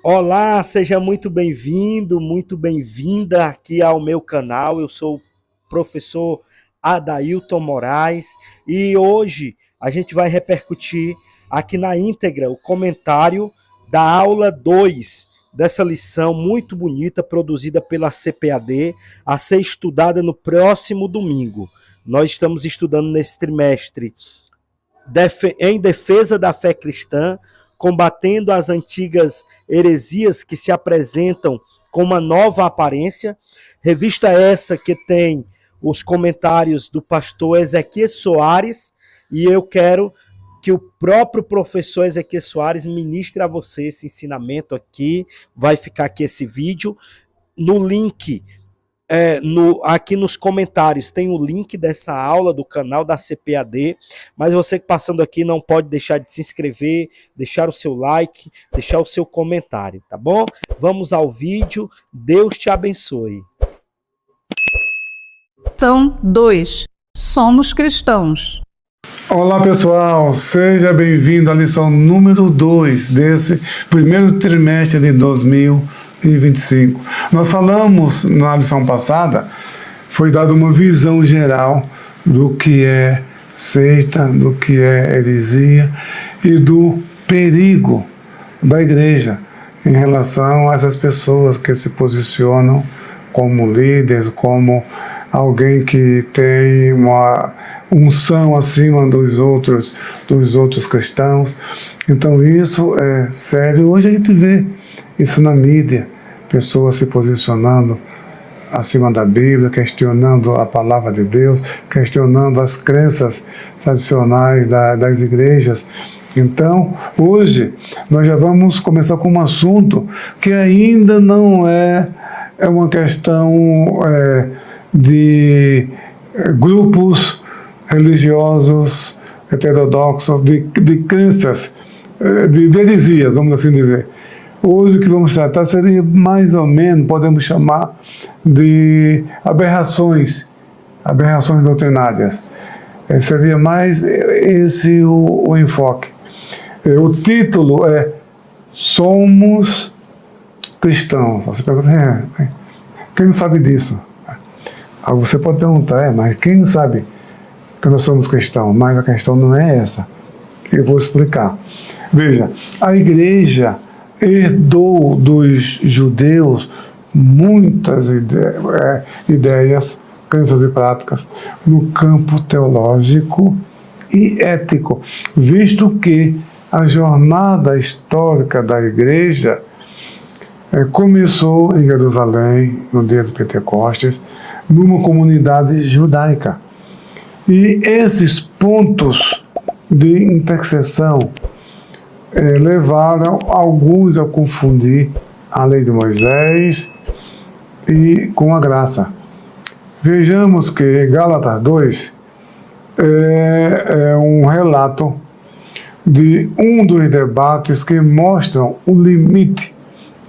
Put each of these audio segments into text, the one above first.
Olá, seja muito bem-vindo, muito bem-vinda aqui ao meu canal. Eu sou o professor Adailton Moraes e hoje a gente vai repercutir aqui na íntegra o comentário da aula 2 dessa lição muito bonita produzida pela CPAD a ser estudada no próximo domingo. Nós estamos estudando nesse trimestre em defesa da fé cristã, combatendo as antigas heresias que se apresentam com uma nova aparência. Revista essa que tem os comentários do pastor Ezequiel Soares, e eu quero que o próprio professor Ezequiel Soares ministre a você esse ensinamento aqui. Vai ficar aqui esse vídeo no link. Aqui nos comentários tem o link dessa aula do canal da CPAD, mas você que passando aqui não pode deixar de se inscrever, deixar o seu like, deixar o seu comentário, tá bom? Vamos ao vídeo, Deus te abençoe. Lição 2. Somos cristãos. Olá pessoal, seja bem-vindo à lição número 2 desse primeiro trimestre de 2025. Nós falamos na lição passada, foi dada uma visão geral do que é seita, do que é heresia e do perigo da igreja em relação a essas pessoas que se posicionam como líderes, como alguém que tem uma unção acima dos outros cristãos. Então isso é sério. Hoje a gente vê isso na mídia, pessoas se posicionando acima da Bíblia, questionando a palavra de Deus, questionando as crenças tradicionais das igrejas. Então, hoje, nós já vamos começar com um assunto que ainda não é uma questão de grupos religiosos heterodoxos, de crenças, de heresias, vamos assim dizer. Hoje o que vamos tratar seria mais ou menos, podemos chamar de aberrações doutrinárias. Seria mais esse o enfoque. O título é Somos Cristãos. Você pergunta, quem não sabe disso? Você pode perguntar, mas quem não sabe que nós somos cristãos? Mas a questão não é essa. Eu vou explicar. Veja, a igreja herdou dos judeus muitas ideias, crenças e práticas no campo teológico e ético, visto que a jornada histórica da igreja começou em Jerusalém, no dia de Pentecostes, numa comunidade judaica. E esses pontos de interseção levaram alguns a confundir a lei de Moisés e com a graça. Vejamos que Gálatas 2 é um relato de um dos debates que mostram o limite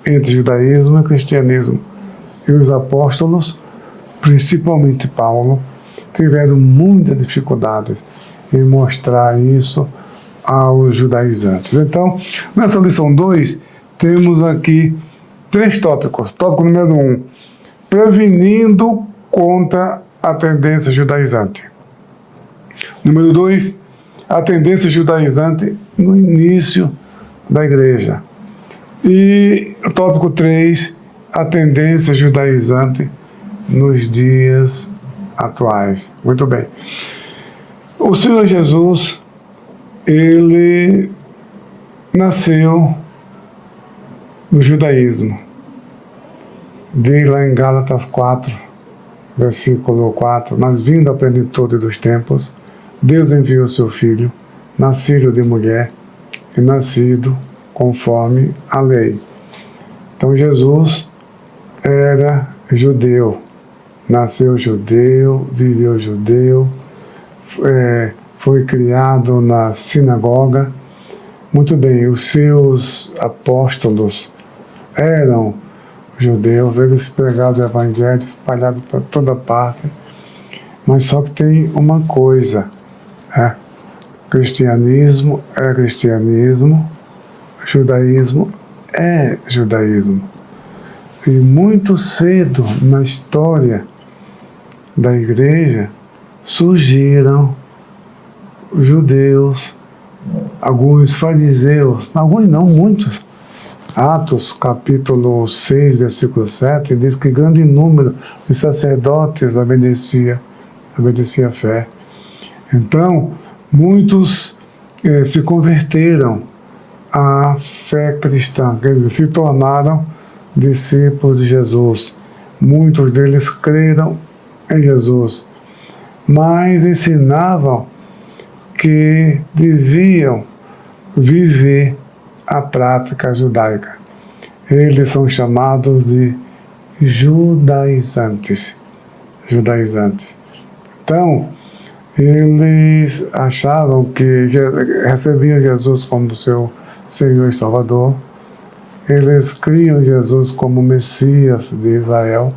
entre judaísmo e cristianismo. E os apóstolos, principalmente Paulo, tiveram muita dificuldade em mostrar isso aos judaizantes. Então, nessa lição 2, temos aqui 3 tópicos. Tópico número 1, prevenindo contra a tendência judaizante. Número 2, a tendência judaizante no início da igreja. E o tópico 3, a tendência judaizante nos dias atuais. Muito bem. O Senhor Jesus, ele nasceu no judaísmo. Diz lá em Gálatas 4, versículo 4, mas vindo a plenitude dos tempos, Deus enviou seu Filho, nascido de mulher e nascido conforme a lei. Então Jesus era judeu, nasceu judeu, viveu judeu, foi criado na sinagoga. Muito bem, os seus apóstolos eram judeus, eles pregavam o evangelho espalhado por toda parte, mas só que tem uma coisa, cristianismo é cristianismo, judaísmo é judaísmo. E muito cedo na história da igreja surgiram judeus, alguns fariseus, alguns não, muitos. Atos, capítulo 6, versículo 7, diz que grande número de sacerdotes obedecia a fé. Então, muitos se converteram à fé cristã, quer dizer, se tornaram discípulos de Jesus. Muitos deles creram em Jesus, mas ensinavam que deviam viver a prática judaica. Eles são chamados de judaizantes. Então, eles achavam que recebiam Jesus como seu Senhor e Salvador. Eles criam Jesus como Messias de Israel.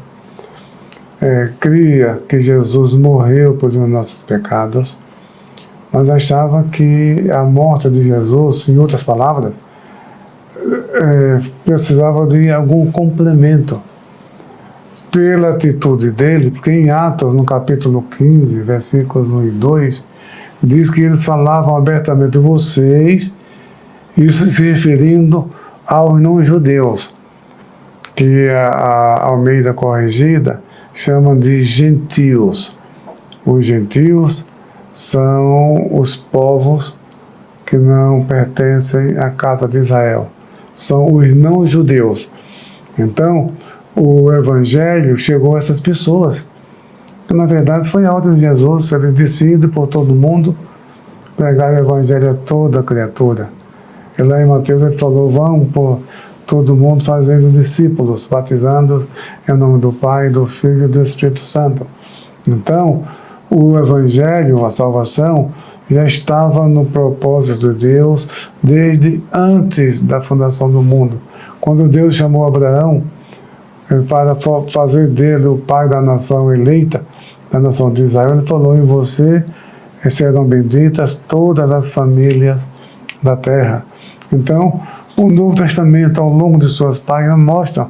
Cria que Jesus morreu por os nossos pecados. Mas achava que a morte de Jesus, em outras palavras, precisava de algum complemento pela atitude dele, porque em Atos, no capítulo 15, versículos 1 e 2, diz que eles falavam abertamente de vocês, isso se referindo aos não-judeus, que a Almeida Corrigida chama de gentios. Os gentios são os povos que não pertencem à casa de Israel. São os não-judeus. Então, o Evangelho chegou a essas pessoas. Que, na verdade, foi a ordem de Jesus. Ele decide por todo mundo pregar o Evangelho a toda criatura. E lá em Mateus ele falou, vamos por todo mundo fazendo discípulos, batizando em nome do Pai, do Filho e do Espírito Santo. Então, o Evangelho, a salvação, já estava no propósito de Deus desde antes da fundação do mundo. Quando Deus chamou Abraão para fazer dele o pai da nação eleita, da nação de Israel, ele falou, em você serão benditas todas as famílias da terra. Então, o Novo Testamento, ao longo de suas páginas, mostra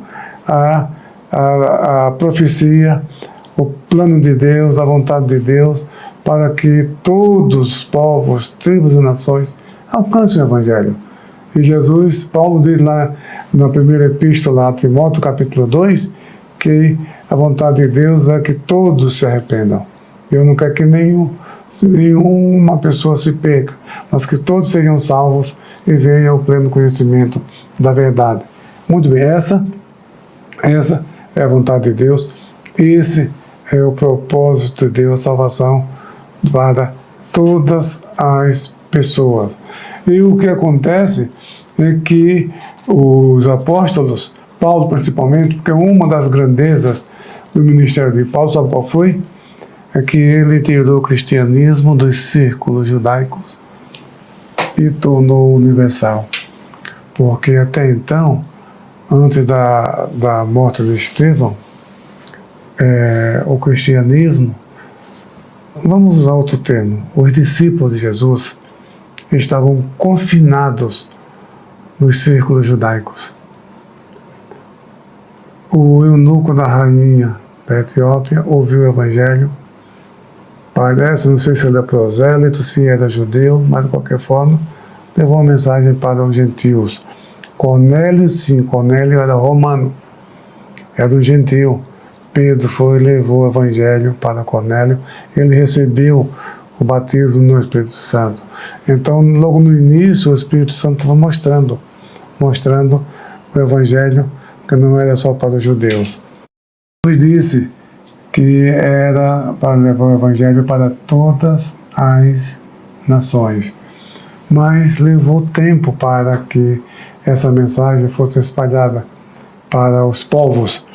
a profecia, o plano de Deus, a vontade de Deus, para que todos os povos, tribos e nações alcancem o Evangelho. E Jesus, Paulo diz lá na primeira epístola a Timóteo, capítulo 2, que a vontade de Deus é que todos se arrependam. Eu não quero que nenhuma pessoa se perca, mas que todos sejam salvos e venham ao pleno conhecimento da verdade. Muito bem, essa é a vontade de Deus, esse é o propósito de Deus, a salvação para todas as pessoas. E o que acontece é que os apóstolos, Paulo principalmente, porque uma das grandezas do ministério de Paulo, sabe qual foi? É que ele tirou o cristianismo dos círculos judaicos e tornou universal. Porque até então, antes da morte de Estevão, o cristianismo, vamos usar outro termo, os discípulos de Jesus estavam confinados nos círculos judaicos. O eunuco da rainha da Etiópia ouviu o Evangelho, parece, não sei se ele é prosélito, se era judeu, mas de qualquer forma, levou uma mensagem para os gentios. Cornélio, sim, Cornélio era romano, era um gentio. Pedro foi e levou o Evangelho para Cornélio, ele recebeu o batismo no Espírito Santo. Então, logo no início, o Espírito Santo estava mostrando o Evangelho, que não era só para os judeus. Deus disse que era para levar o Evangelho para todas as nações. Mas levou tempo para que essa mensagem fosse espalhada para os povos.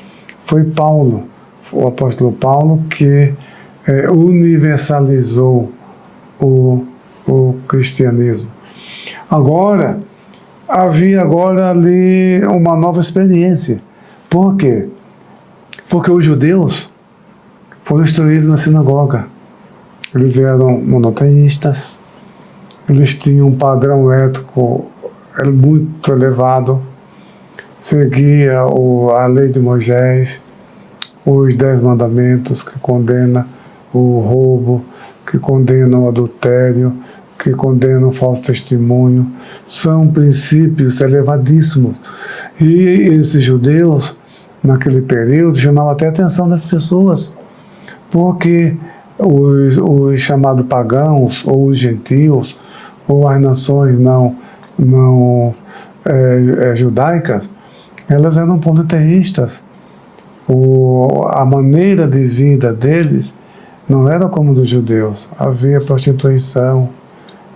Foi Paulo, o apóstolo Paulo, que universalizou o cristianismo. Agora, havia ali uma nova experiência. Por quê? Porque os judeus foram instruídos na sinagoga. Eles eram monoteístas, eles tinham um padrão ético muito elevado, seguia a lei de Moisés, os 10 mandamentos que condena o roubo, que condenam o adultério, que condenam o falso testemunho. São princípios elevadíssimos. E esses judeus, naquele período, chamavam até a atenção das pessoas, porque os chamados pagãos, ou os gentios, ou as nações não judaicas, elas eram politeístas. A maneira de vida deles não era como dos judeus. Havia prostituição,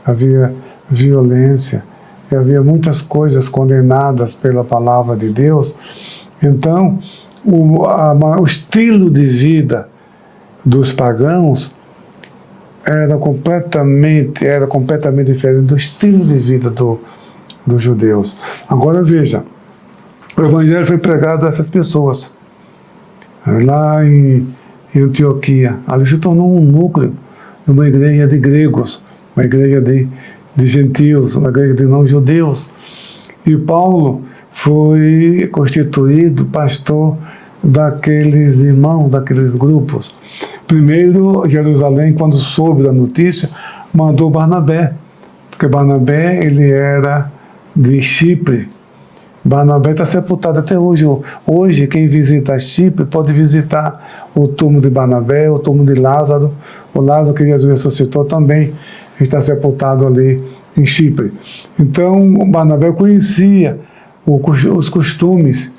havia violência, e havia muitas coisas condenadas pela palavra de Deus. Então, o estilo de vida dos pagãos era completamente diferente do estilo de vida dos judeus. Agora veja, o evangelho foi pregado a essas pessoas. Lá em Antioquia, ali se tornou um núcleo, uma igreja de gregos, uma igreja de gentios, uma igreja de não-judeus. E Paulo foi constituído pastor daqueles irmãos, daqueles grupos. Primeiro, Jerusalém, quando soube da notícia, mandou Barnabé, porque Barnabé ele era de Chipre. Barnabé está sepultado até hoje. Hoje, quem visita Chipre pode visitar o túmulo de Barnabé, o túmulo de Lázaro. O Lázaro que Jesus ressuscitou também está sepultado ali em Chipre. Então, Barnabé conhecia os costumes,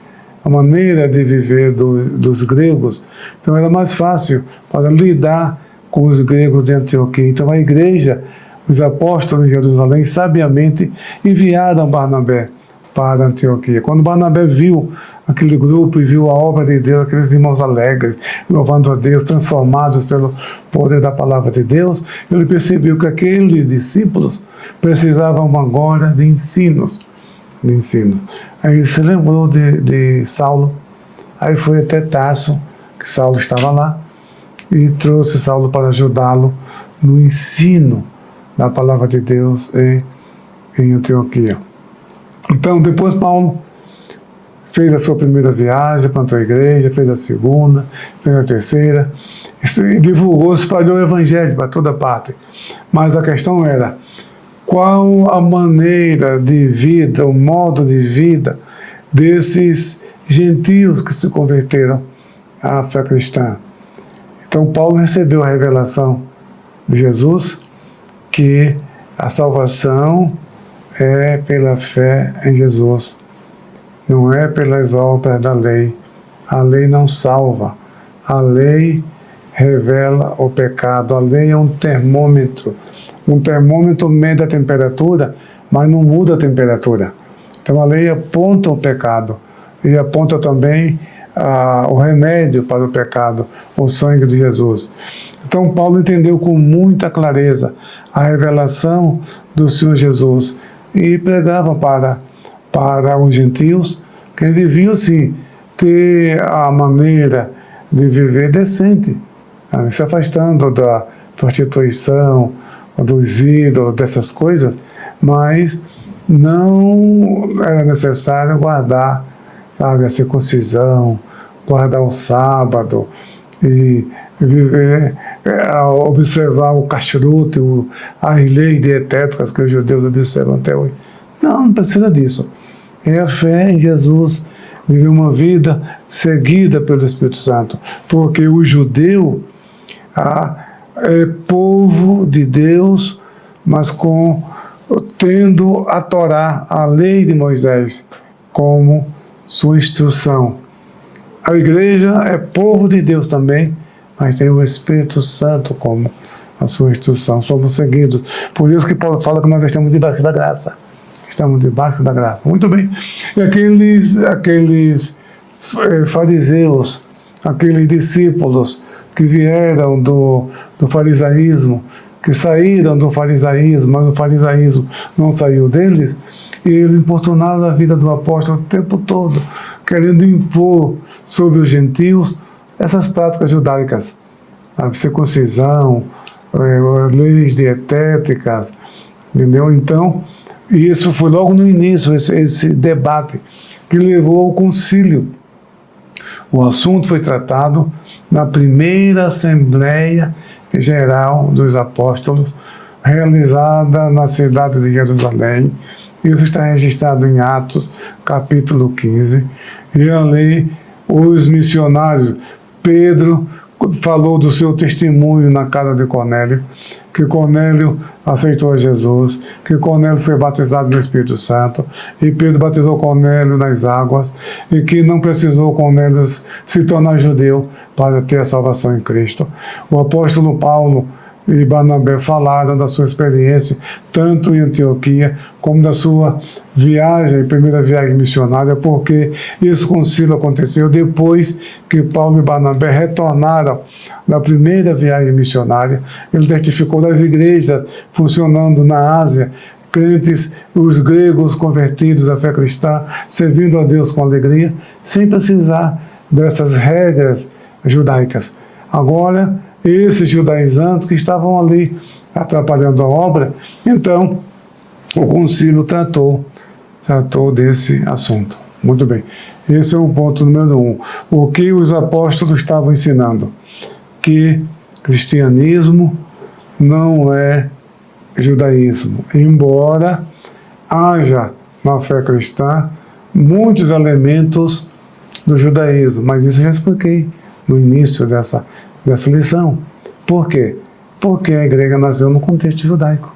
a maneira de viver dos gregos. Então, era mais fácil para lidar com os gregos de Antioquia. Então, a igreja, os apóstolos de Jerusalém, sabiamente enviaram Barnabé para Antioquia. Quando Barnabé viu aquele grupo e viu a obra de Deus, aqueles irmãos alegres, louvando a Deus, transformados pelo poder da palavra de Deus, ele percebeu que aqueles discípulos precisavam agora de ensinos. Aí ele se lembrou de Saulo, aí foi até Tarso, que Saulo estava lá, e trouxe Saulo para ajudá-lo no ensino da palavra de Deus em Antioquia. Então, depois Paulo fez a sua primeira viagem, plantou a igreja, fez a segunda, fez a terceira, e divulgou, espalhou o evangelho para toda parte. Mas a questão era, qual a maneira de vida, o modo de vida desses gentios que se converteram à fé cristã? Então, Paulo recebeu a revelação de Jesus, que a salvação é pela fé em Jesus, não é pelas obras da lei. A lei não salva, a lei revela o pecado, a lei é um termômetro mede a temperatura, mas não muda a temperatura. Então a lei aponta o pecado e aponta também o remédio para o pecado, o sangue de Jesus. Então Paulo entendeu com muita clareza a revelação do Senhor Jesus e pregava para os gentios que eles deviam sim ter a maneira de viver decente, se afastando da prostituição, dos ídolos, dessas coisas, mas não era necessário guardar, a circuncisão, guardar o sábado e viver, observar o kashrut, as leis dietéticas que os judeus observam até hoje. Não precisa disso. É a fé em Jesus, viver uma vida seguida pelo Espírito Santo, porque o judeu é povo de Deus, mas tendo a Torá, a lei de Moisés, como sua instrução. A igreja é povo de Deus também, mas tem o Espírito Santo como a sua instrução. Somos seguidos. Por isso que Paulo fala que nós estamos debaixo da graça. Estamos debaixo da graça. Muito bem. E aqueles fariseus, aqueles discípulos que vieram do farisaísmo, que saíram do farisaísmo, mas o farisaísmo não saiu deles, e eles importunaram a vida do apóstolo o tempo todo, querendo impor sobre os gentios essas práticas judaicas, a circuncisão, leis dietéticas, entendeu? Então, isso foi logo no início, esse debate que levou ao concílio. O assunto foi tratado na primeira Assembleia Geral dos Apóstolos, realizada na cidade de Jerusalém. Isso está registrado em Atos, capítulo 15. E ali os missionários, Pedro falou do seu testemunho na casa de Cornélio, que Cornélio aceitou Jesus, que Cornélio foi batizado no Espírito Santo, e Pedro batizou Cornélio nas águas, e que não precisou Cornélio se tornar judeu para ter a salvação em Cristo. O apóstolo Paulo e Barnabé falaram da sua experiência, tanto em Antioquia, como da sua viagem, primeira viagem missionária, porque esse concílio aconteceu depois que Paulo e Barnabé retornaram da primeira viagem missionária. Ele testificou das igrejas funcionando na Ásia, crentes, os gregos convertidos à fé cristã, servindo a Deus com alegria, sem precisar dessas regras judaicas. Agora, esses judaizantes que estavam ali atrapalhando a obra, então o concílio tratou desse assunto. Muito bem. Esse é o ponto número 1. O que os apóstolos estavam ensinando? Que cristianismo não é judaísmo, embora haja na fé cristã muitos elementos do judaísmo, mas isso eu já expliquei no início dessa lição. Por quê? Porque a igreja nasceu no contexto judaico.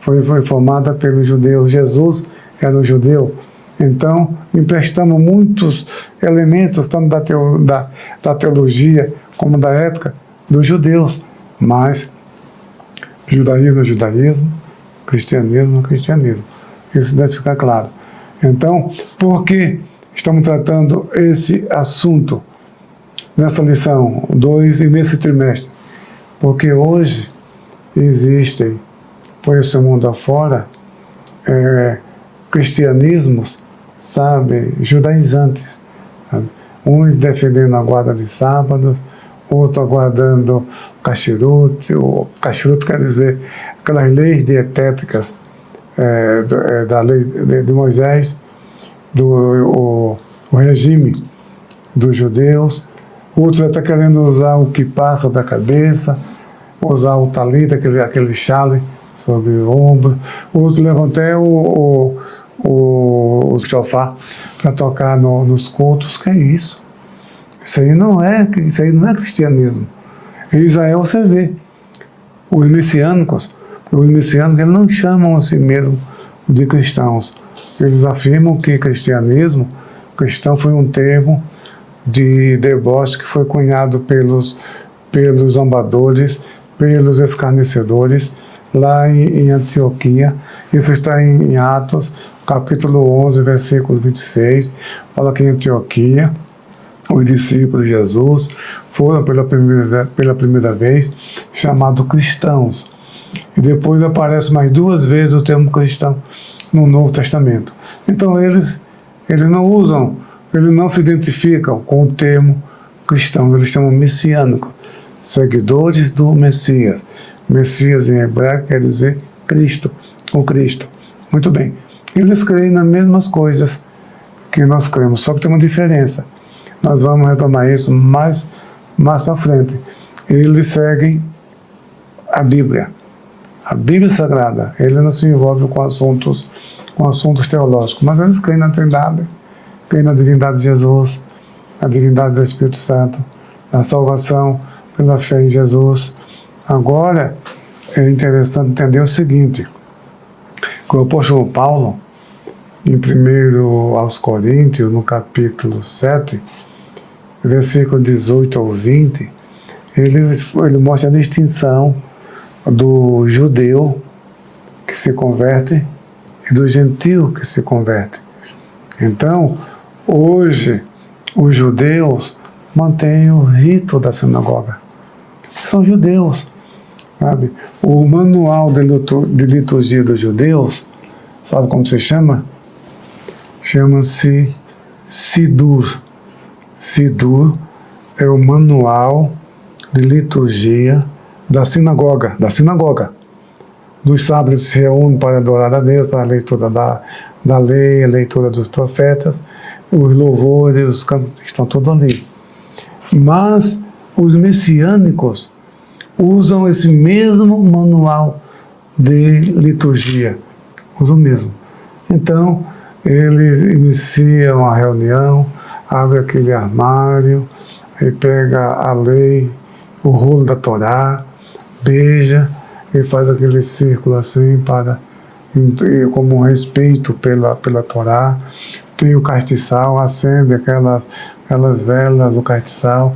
Foi formada pelos judeus. Jesus era um judeu. Então, emprestamos muitos elementos, tanto da teologia como da ética dos judeus. Mas judaísmo é judaísmo, cristianismo é cristianismo. Isso deve ficar claro. Então, por que estamos tratando esse assunto nessa lição 2 e nesse trimestre? Porque hoje existem, por esse mundo afora, cristianismos, sabe, judaizantes. Sabe? Uns defendendo a guarda de sábados, outros aguardando cachiruto. O cachiruto quer dizer aquelas leis dietéticas da lei de Moisés, o regime dos judeus. Outros até querendo usar o quipá sobre a cabeça, usar o talit, aquele chale sobre o ombro. Outros levam até o chofar para tocar nos cultos. Que é isso? Isso aí não é cristianismo. Em Israel você vê os messiânicos eles não chamam a si mesmos de cristãos. Eles afirmam que cristão foi um termo de deboche que foi cunhado pelos zombadores, pelos escarnecedores, lá em Antioquia. Isso está em Atos, capítulo 11, versículo 26. Fala que em Antioquia, os discípulos de Jesus foram pela primeira vez chamados cristãos. E depois aparece mais 2 vezes o termo cristão no Novo Testamento. Então eles não se identificam com o termo cristão, eles chamam messiânicos, seguidores do Messias. Messias em hebraico quer dizer Cristo, o Cristo. Muito bem. Eles creem nas mesmas coisas que nós cremos, só que tem uma diferença. Nós vamos retomar isso mais para frente. Eles seguem a Bíblia Sagrada. Ele não se envolve com assuntos teológicos, mas eles creem na Trindade, creem na divindade de Jesus, na divindade do Espírito Santo, na salvação pela fé em Jesus. Agora, é interessante entender o seguinte, que o apóstolo Paulo, em 1 aos Coríntios, no capítulo 7, versículo 18 ao 20, ele mostra a distinção do judeu que se converte e do gentio que se converte. Então, hoje, os judeus mantêm o rito da sinagoga. São judeus, sabe? O manual de liturgia dos judeus, sabe como se chama? Chama-se Sidur. Sidur é o manual de liturgia da sinagoga. Nos sábados eles se reúnem para adorar a Deus, para a leitura da lei, a leitura dos profetas. os louvores, os cantos estão todos ali. Mas os messiânicos usam esse mesmo manual de liturgia, usam o mesmo. Então, eles iniciam a reunião, abre aquele armário, aí pega a lei, o rolo da Torá, beija e faz aquele círculo assim como um respeito pela Torá. Tem o castiçal, acende aquelas velas do castiçal,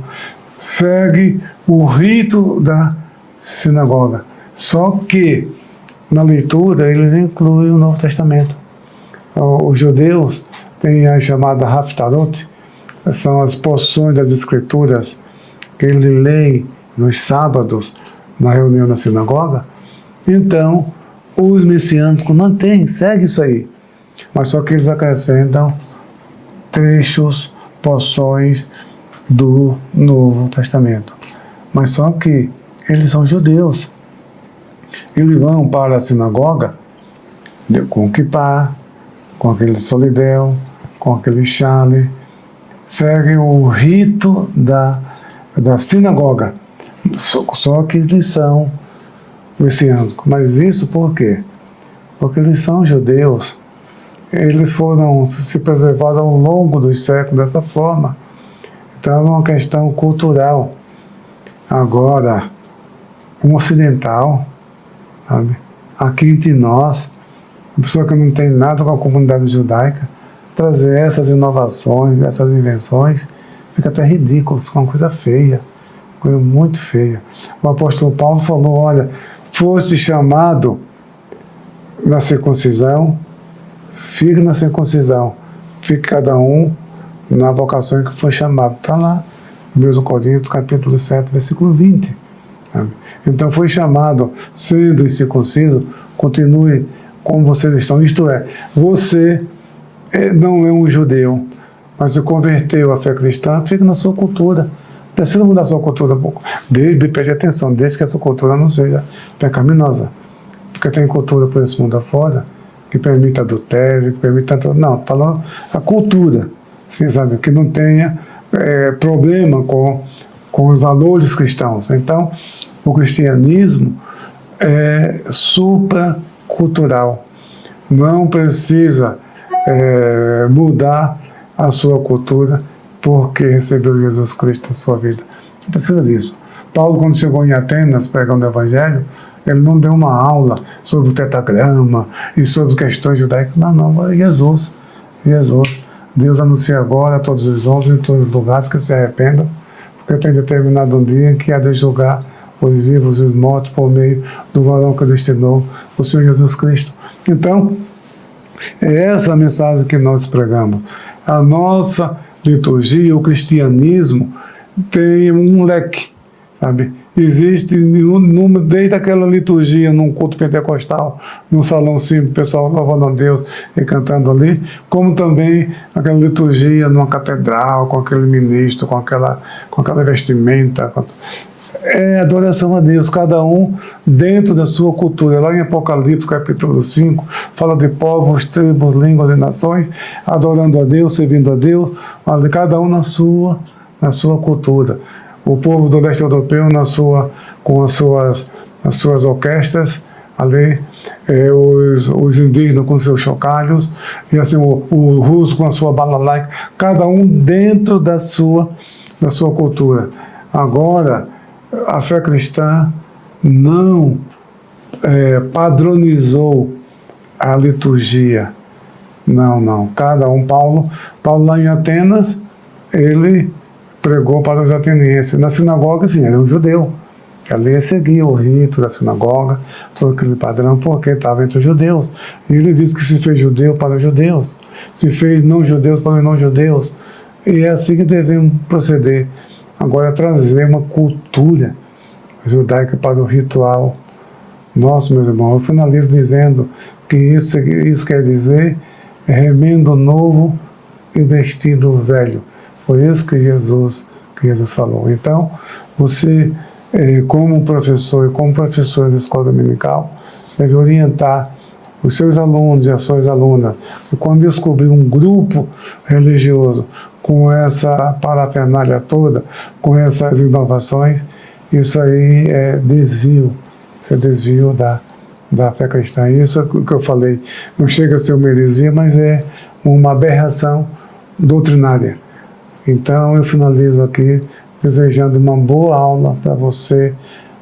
segue o rito da sinagoga. Só que na leitura eles incluem o Novo Testamento. Os judeus têm a chamada Haftarot, são as porções das Escrituras que ele lê nos sábados na reunião na sinagoga. Então, os messiânicos mantêm, segue isso aí. Mas só que eles acrescentam trechos, porções do Novo Testamento. Mas só que eles são judeus. Eles vão para a sinagoga com kippá, com aquele solidel, com aquele chale, seguem o rito da sinagoga. Só que eles são messiânicos. Mas isso por quê? Porque eles são judeus. Eles foram se preservados ao longo dos séculos dessa forma. Então é uma questão cultural. Agora, um ocidental, sabe, aqui entre nós, uma pessoa que não tem nada com a comunidade judaica, trazer essas inovações, essas invenções, fica até ridículo, fica uma coisa feia, coisa muito feia. O apóstolo Paulo falou, olha, foste chamado na circuncisão, fique na circuncisão, fique cada um na vocação em que foi chamado. Está lá, 1 Coríntios, capítulo 7, versículo 20. Sabe? Então foi chamado, sendo incircunciso, continue como vocês estão. Isto é, você não é um judeu, mas se converteu à fé cristã, fica na sua cultura. Precisa mudar a sua cultura. Preste atenção, desde que essa cultura não seja pecaminosa. Porque tem cultura por esse mundo afora que permite adultério, que permite tanto. Não, falando a cultura, assim, sabe, que não tenha problema com os valores cristãos. Então, o cristianismo é supracultural. Não precisa mudar a sua cultura porque recebeu Jesus Cristo na sua vida. Não precisa disso. Paulo, quando chegou em Atenas pregando o Evangelho, ele não deu uma aula sobre o tetragrama e sobre questões judaicas. Não, Jesus. Deus anuncia agora a todos os homens, em todos os lugares, que se arrependam, porque tem determinado um dia em que há de julgar os vivos e os mortos por meio do varão que destinou o Senhor Jesus Cristo. Então, é essa a mensagem que nós pregamos. A nossa liturgia, o cristianismo, tem um leque, sabe? Existe desde aquela liturgia num culto pentecostal, num salão simples, o pessoal louvando a Deus e cantando ali, como também aquela liturgia numa catedral, com aquele ministro, com aquela vestimenta. É adoração a Deus, cada um dentro da sua cultura. Lá em Apocalipse, capítulo 5, fala de povos, tribos, línguas e nações, adorando a Deus, servindo a Deus, cada um na sua cultura. O povo do leste europeu com as suas orquestras, ali, os indígenas com seus chocalhos, e assim o russo com a sua balalaica, cada um dentro da sua cultura. Agora, a fé cristã não padronizou a liturgia. Não. Cada um, Paulo lá em Atenas, ele pregou para os atenienses. Na sinagoga, sim, era um judeu. Ali seguia o rito da sinagoga, todo aquele padrão, porque estava entre os judeus. E ele disse que se fez judeu para os judeus, se fez não-judeus para os não-judeus. E é assim que devemos proceder. Agora, trazer uma cultura judaica para o ritual nosso, meus irmãos. Eu finalizo dizendo que isso quer dizer remendo novo e vestido velho. Foi isso que Jesus falou. Então, você, como professor e como professora da escola dominical, deve orientar os seus alunos e as suas alunas, que quando descobrir um grupo religioso com essa parafernália toda, com essas inovações, isso aí é desvio, isso é desvio da fé cristã. Isso é o que eu falei, não chega a ser uma heresia, mas é uma aberração doutrinária. Então eu finalizo aqui desejando uma boa aula para você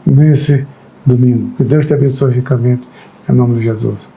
nesse domingo. Que Deus te abençoe ricamente, em nome de Jesus.